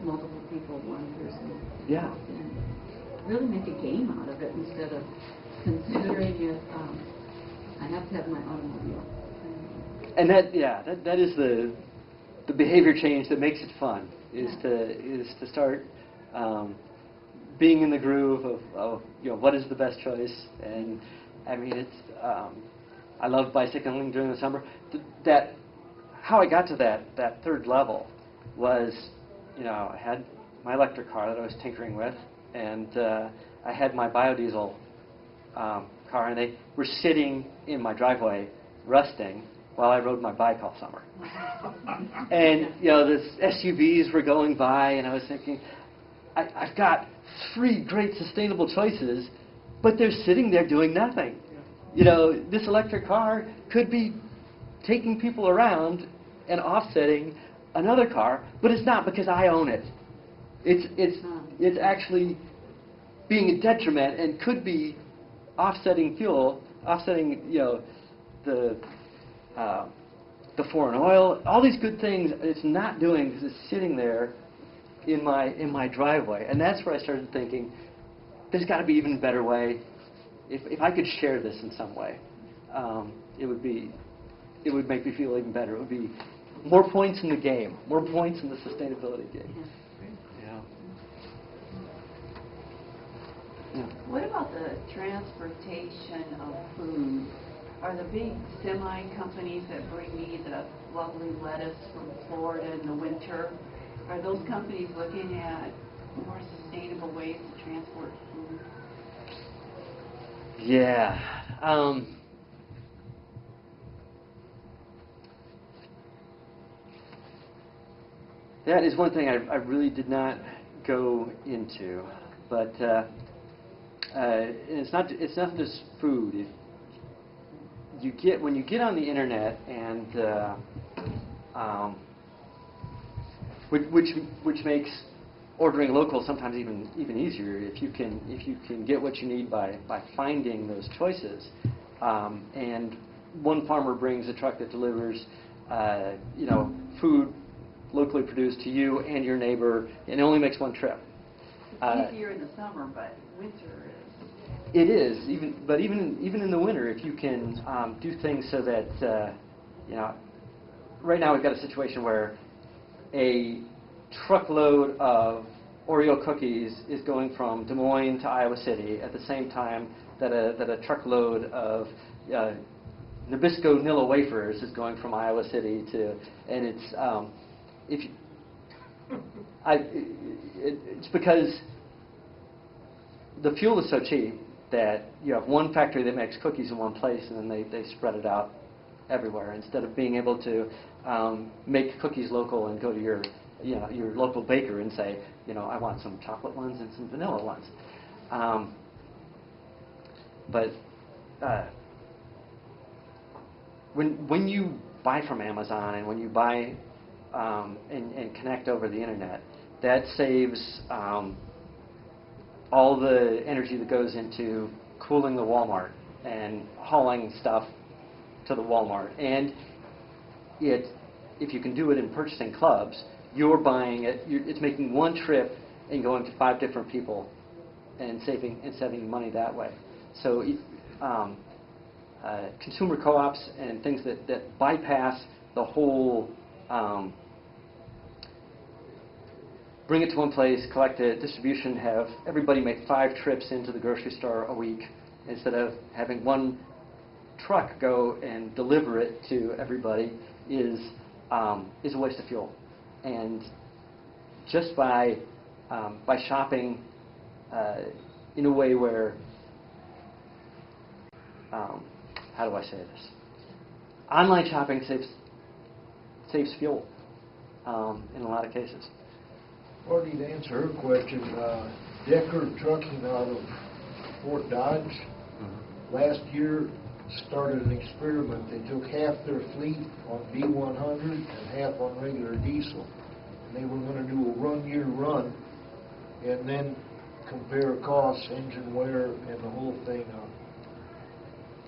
multiple people, one person. Yeah. And really make a game out of it instead of considering it, I have to have my automobile. And that is the behavior change that makes it fun, is to start being in the groove of what is the best choice. And I mean, it's I love bicycling during the summer. How I got to that third level was, I had my electric car that I was tinkering with, and I had my biodiesel car, and they were sitting in my driveway rusting while I rode my bike all summer. And the SUVs were going by, and I was thinking, I've got 3 great sustainable choices, but they're sitting there doing nothing. This electric car could be taking people around and offsetting another car, but it's not, because I own it. It's actually being a detriment and could be offsetting fuel, offsetting the foreign oil, all these good things. It's not doing, because it's sitting there in my driveway. And that's where I started thinking, there's got to be even a better way. If I could share this in some way, it would make me feel even better. It would be more points in the game, more points in the sustainability game. Yeah. What about the transportation of food? Are the big semi companies that bring me the lovely lettuce from Florida in the winter, are those companies looking at more sustainable ways to transport food? Yeah. That is one thing I really did not go into, but it's not just food. When you get on the internet, and which makes ordering local sometimes even easier if you can get what you need by finding those choices. And one farmer brings a truck that delivers food locally produced to you and your neighbor, and it only makes one trip. It's easier in the summer, but winter is. It is, even in the winter, if you can do things so that right now we've got a situation where a truckload of Oreo cookies is going from Des Moines to Iowa City at the same time that a truckload of Nabisco Nilla wafers is going from Iowa City to, and it's because the fuel is so cheap that you have one factory that makes cookies in one place, and then they spread it out everywhere, instead of being able to make cookies local and go to your local baker and say, I want some chocolate ones and some vanilla ones. But when you buy from Amazon, and when you buy and connect over the internet, that saves all the energy that goes into cooling the Walmart and hauling stuff to the Walmart. And if you can do it in purchasing clubs, you're buying it. It's making one trip and going to 5 different people, and saving money that way. So consumer co-ops and things that bypass the whole. Bring it to one place, collect it, distribution, have everybody make 5 trips into the grocery store a week, instead of having one truck go and deliver it to everybody, is a waste of fuel. And just by shopping in a way where, how do I say this? Online shopping saves fuel in a lot of cases. Marty, to answer her question, Decker Trucking out of Fort Dodge last year started an experiment. They took half their fleet on B100 and half on regular diesel. And they were going to do a one-year run and then compare costs, engine wear, and the whole thing.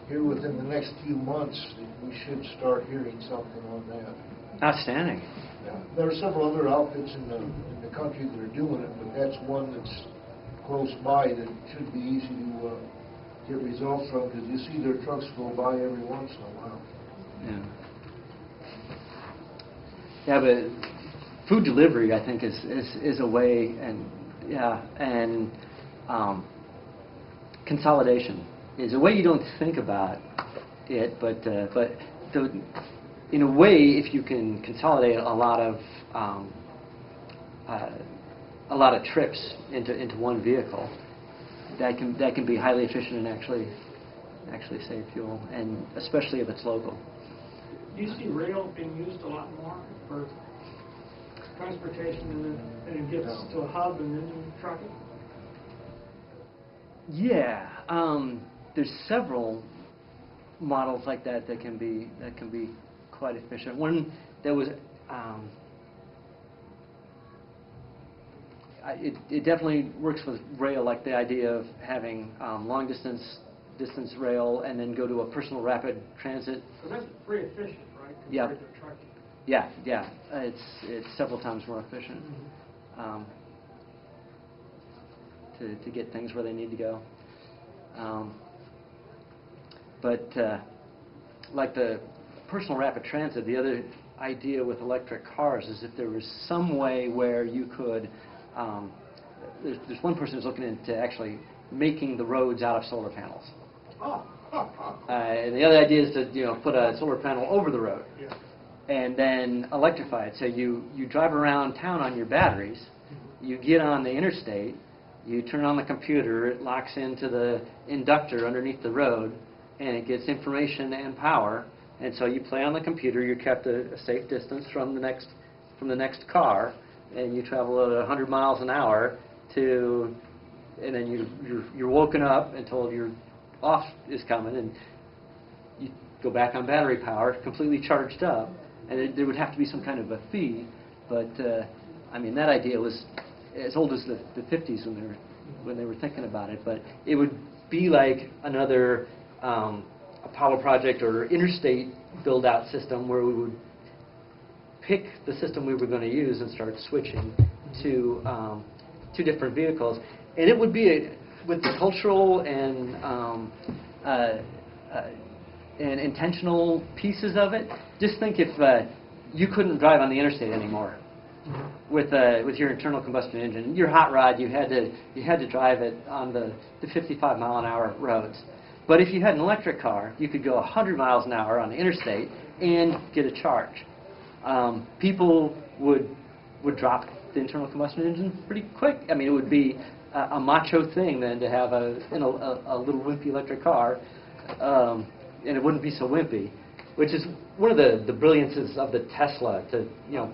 Here within the next few months, we should start hearing something on that. Outstanding. Yeah. There are several other outfits in the country that are doing it, but that's one that's close by that should be easy to get results from, because you see their trucks go by every once in a while. Yeah. Yeah, but food delivery, I think, is a way, and yeah, and consolidation is a way you don't think about it, but in a way, if you can consolidate a lot of trips into one vehicle, that can be highly efficient and actually save fuel, and especially if it's local. Do you see rail being used a lot more for transportation and it gets to a hub and then you truck it? Yeah, there's several models like that can be quite efficient. One that was it definitely works with rail, like the idea of having long distance rail and then go to a personal rapid transit. So that's pretty efficient, right? Yeah. Compared to trucking. Yeah. It's several times more efficient to get things where they need to go. But like the personal rapid transit, the other idea with electric cars is if there was some way where you could, there's one person who's looking into actually making the roads out of solar panels. Oh. And the other idea is to put a solar panel over the road. Yeah. And then electrify it. So you drive around town on your batteries, you get on the interstate, you turn on the computer, it locks into the inductor underneath the road, and it gets information and power. And so you play on the computer, you're kept a safe distance from the next car, and you travel at 100 miles an hour and then you're woken up until your off is coming, and you go back on battery power, completely charged up. And there would have to be some kind of a fee, but I mean, that idea was as old as the 50s when they were thinking about it. But it would be like another Apollo project or interstate build-out system where we would pick the system we were going to use and start switching to different vehicles, and it would be with the cultural and intentional pieces of it. Just think if you couldn't drive on the interstate anymore with your internal combustion engine, your hot rod, you had to drive it on the 55-mile-an-hour roads. But if you had an electric car, you could go 100 miles an hour on the interstate and get a charge. People would drop the internal combustion engine pretty quick. I mean, it would be a macho thing then to have a little wimpy electric car. And it wouldn't be so wimpy, which is one of the brilliances of the Tesla, to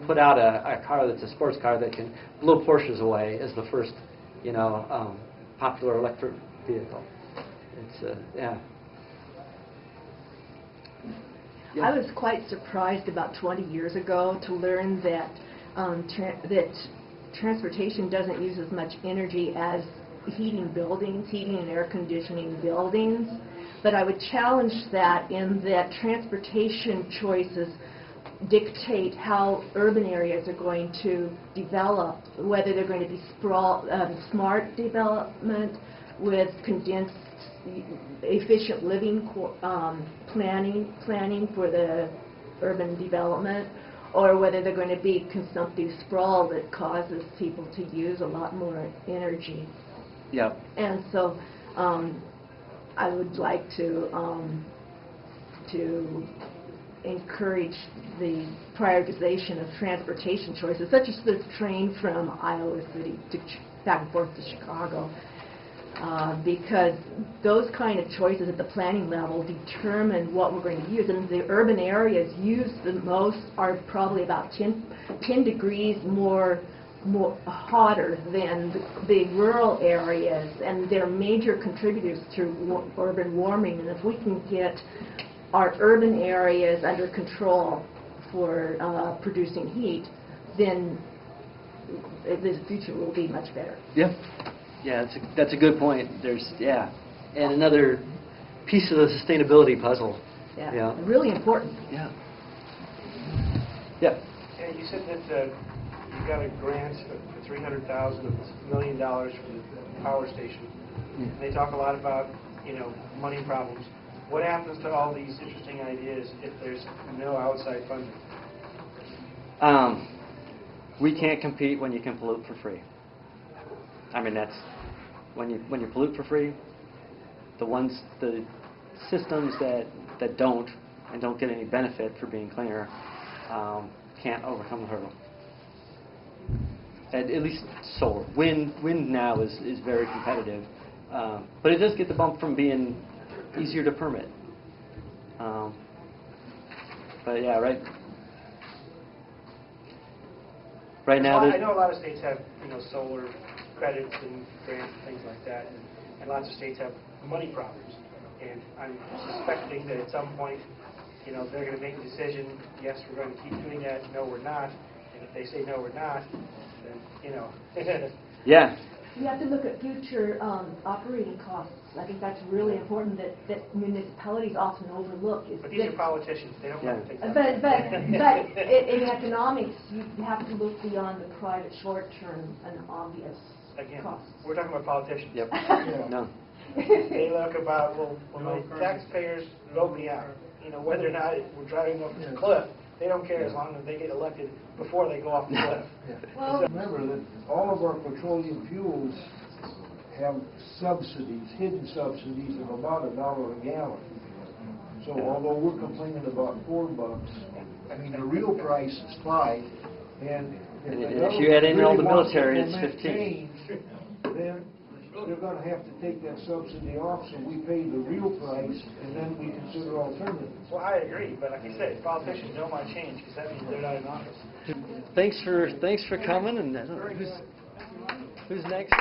put out a car that's a sports car that can blow Porsches away as the first popular electric vehicle. It's yeah. I was quite surprised about 20 years ago to learn that that transportation doesn't use as much energy as heating and air conditioning buildings. But I would challenge that in that transportation choices dictate how urban areas are going to develop, whether they're going to be smart development with condensed, efficient living planning for the urban development, or whether they're going to be consumptive sprawl that causes people to use a lot more energy. Yeah. And so I would like to encourage the prioritization of transportation choices, such as the train from Iowa City back and forth to Chicago, because those kind of choices at the planning level determine what we're going to use. And the urban areas used the most are probably about 10 degrees more hotter than the rural areas, and they're major contributors to urban warming. And if we can get our urban areas under control for producing heat, then the future will be much better. Yeah, that's a good point. And another piece of the sustainability puzzle. Yeah. Really important. Yeah. And you You said that you got a grant for $300,000, $1 million for the power station. They talk a lot about, money problems. What happens to all these interesting ideas if there's no outside funding? We can't compete when you can pollute for free. I mean, that's when you pollute for free. The systems that don't get any benefit for being cleaner can't overcome the hurdle. At least solar. Wind now is very competitive, but it does get the bump from being easier to permit. But yeah, right now. I know a lot of states have solar credits and grants and things like that, and lots of states have money problems. And I'm suspecting that at some point, they're going to make a decision. Yes, we're going to keep doing that. No, we're not. And if they say no, we're not, then Yeah. You have to look at future operating costs. I think that's really important that municipalities often overlook. But these are politicians. They don't want to take that. But in economics, you have to look beyond the private short-term and obvious costs. We're talking about politicians. Yep. No. They look about, will my taxpayers vote me out? Whether or not we're driving off the cliff, they don't care as long as they get elected before they go off the cliff. Well, remember that all of our petroleum fuels have subsidies, hidden subsidies of about $1 a gallon. So although we're complaining about $4, I mean the real price is $5, and if you add in all the military, it's 15. Change, then they're going to have to take that subsidy off, so we pay the real price, and then we consider alternatives. Well, I agree, but like I said, politicians don't want to change because that means they're not in office. Thanks for coming, and who's next?